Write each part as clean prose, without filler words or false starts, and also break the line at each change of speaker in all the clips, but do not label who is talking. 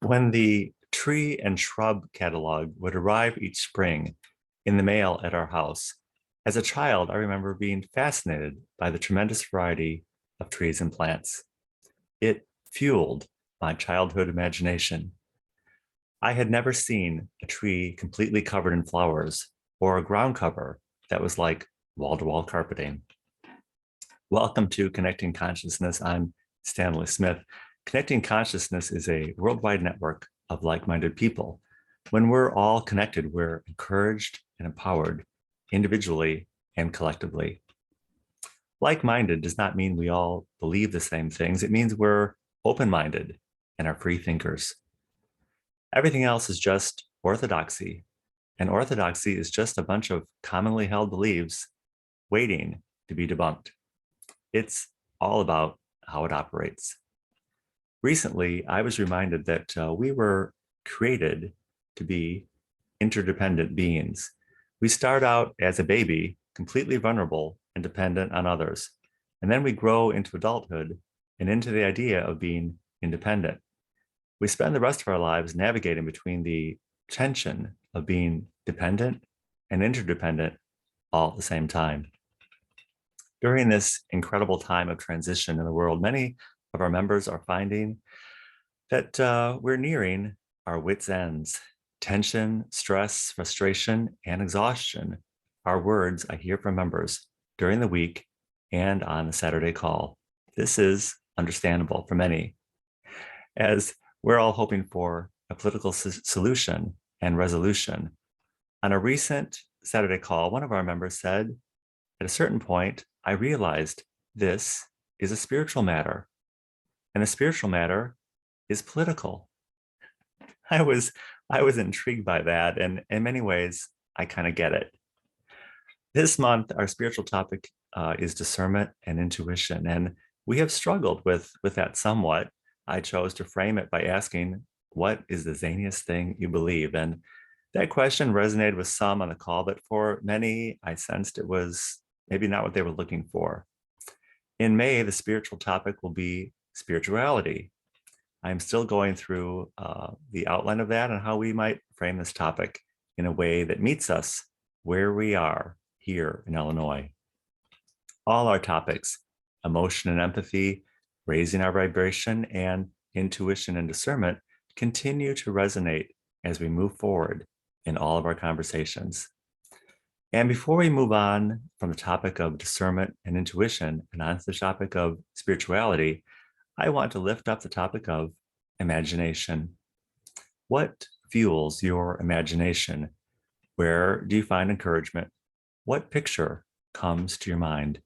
When the tree and shrub catalog would arrive each spring in the mail at our house, as a child, I remember being fascinated by the tremendous variety of trees and plants. It fueled my childhood imagination. I had never seen a tree completely covered in flowers or a ground cover that was like wall to wall carpeting. Welcome to Connecting Consciousness. I'm Stanley Smith. Connecting Consciousness is a worldwide network of like minded people. When we're all connected, we're encouraged and empowered individually and collectively. Like minded does not mean we all believe the same things, it means we're open minded and are free thinkers. Everything else is just orthodoxy, and orthodoxy is just a bunch of commonly held beliefs waiting to be debunked. It's all about how it operates. Recently, I was reminded that we were created to be interdependent beings. We start out as a baby, completely vulnerable and dependent on others. And then we grow into adulthood and into the idea of being independent. We spend the rest of our lives navigating between the tension of being dependent and interdependent all at the same time. During this incredible time of transition in the world, many of our members are finding that we're nearing our wits' ends. Tension, stress, frustration, and exhaustion are words I hear from members during the week and on the Saturday call. This is understandable for many, as we're all hoping for a political solution and resolution. On a recent Saturday call, one of our members said, at a certain point, I realized this is a spiritual matter, and a spiritual matter is political. I was intrigued by that, and in many ways, I kind of get it. This month, our spiritual topic is discernment and intuition, and we have struggled with that somewhat. I chose to frame it by asking, "What is the zaniest thing you believe?" And that question resonated with some on the call, but for many, I sensed it was maybe not what they were looking for. In May, the spiritual topic will be spirituality. I'm still going through the outline of that and how we might frame this topic in a way that meets us where we are here in Illinois. All our topics, emotion and empathy, raising our vibration, and intuition and discernment, continue to resonate as we move forward in all of our conversations. And before we move on from the topic of discernment and intuition and onto the topic of spirituality, I want to lift up the topic of imagination. What fuels your imagination? Where do you find encouragement? What picture comes to your mind?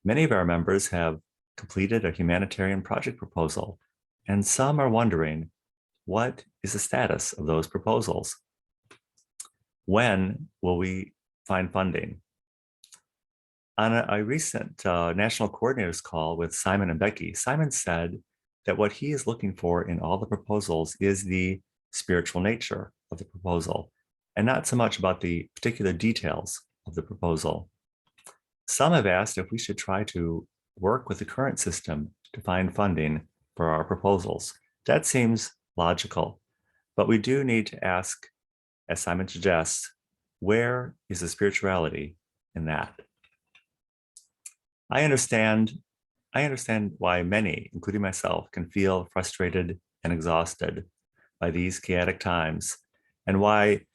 Many of our members have completed a humanitarian project proposal, and some are wondering, what is the status of those proposals? When will we find funding? On a recent national coordinators call with Simon and Becky, Simon said that what he is looking for in all the proposals is the spiritual nature of the proposal, and not so much about the particular details of the proposal. Some have asked if we should try to work with the current system to find funding for our proposals. That seems logical, but we do need to ask, as Simon suggests, where is the spirituality in that? I understand why many, including myself, can feel frustrated and exhausted by these chaotic times, and why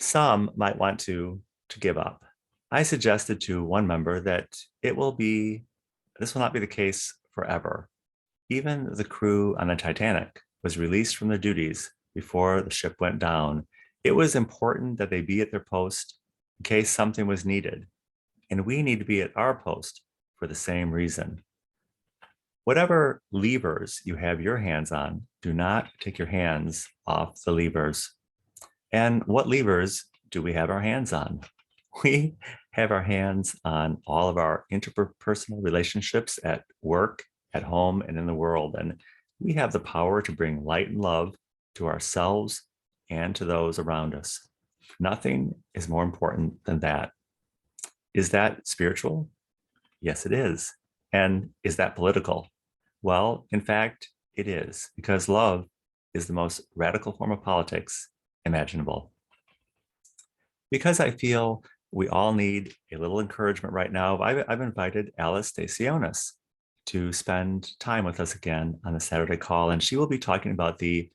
some might want to give up. I suggested to one member that this will not be the case forever. Even the crew on the Titanic was released from their duties before the ship went down. It was important that they be at their post in case something was needed, and we need to be at our post for the same reason. Whatever levers you have your hands on, do not take your hands off the levers. And what levers do we have our hands on? We have our hands on all of our interpersonal relationships at work, at home, and in the world. And we have the power to bring light and love to ourselves and to those around us. Nothing is more important than that. Is that spiritual? Yes, it is. And is that political? Well, in fact, it is, because love is the most radical form of politics imaginable. Because I feel we all need a little encouragement right now, I've invited Alice Stacionis to spend time with us again on the Saturday call, and she will be talking about the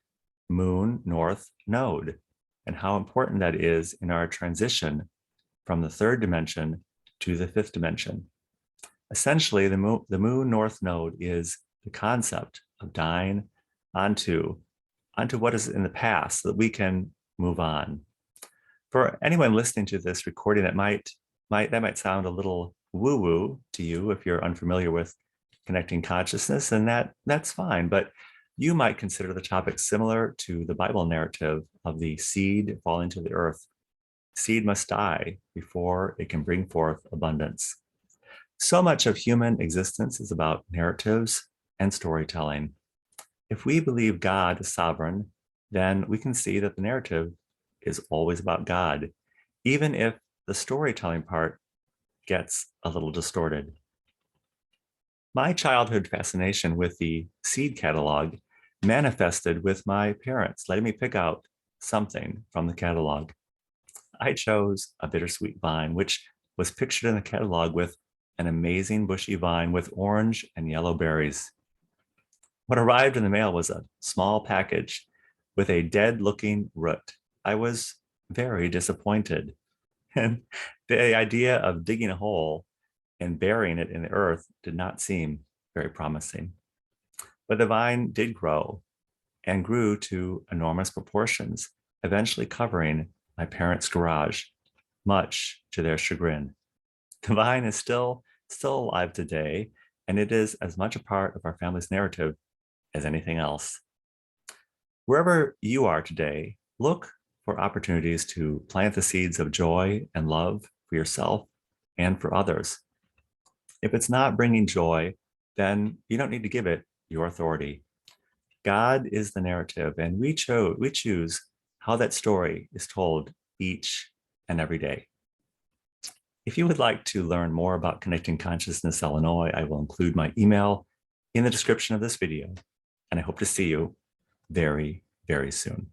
Moon North Node and how important that is in our transition from the third dimension to the fifth dimension. Essentially, the Moon North Node is the concept of dying onto what is in the past so that we can move on. For anyone listening to this recording, that might sound a little woo-woo to you if you're unfamiliar with connecting consciousness, and that's fine. But you might consider the topic similar to the Bible narrative of the seed falling to the earth. Seed must die before it can bring forth abundance. So much of human existence is about narratives and storytelling. If we believe God is sovereign, then we can see that the narrative is always about God, even if the storytelling part gets a little distorted. My childhood fascination with the seed catalog manifested with my parents letting me pick out something from the catalog. I chose a bittersweet vine, which was pictured in the catalog with an amazing bushy vine with orange and yellow berries. What arrived in the mail was a small package with a dead-looking root. I was very disappointed. And the idea of digging a hole and burying it in the earth did not seem very promising. But the vine did grow and grew to enormous proportions, eventually covering my parents' garage, much to their chagrin. The vine is still alive today, and it is as much a part of our family's narrative as anything else. Wherever you are today, look for opportunities to plant the seeds of joy and love for yourself and for others. If it's not bringing joy, then you don't need to give it your authority. God is the narrative, and we choose how that story is told each and every day. If you would like to learn more about Connecting Consciousness Illinois, I will include my email in the description of this video, and I hope to see you very, very soon.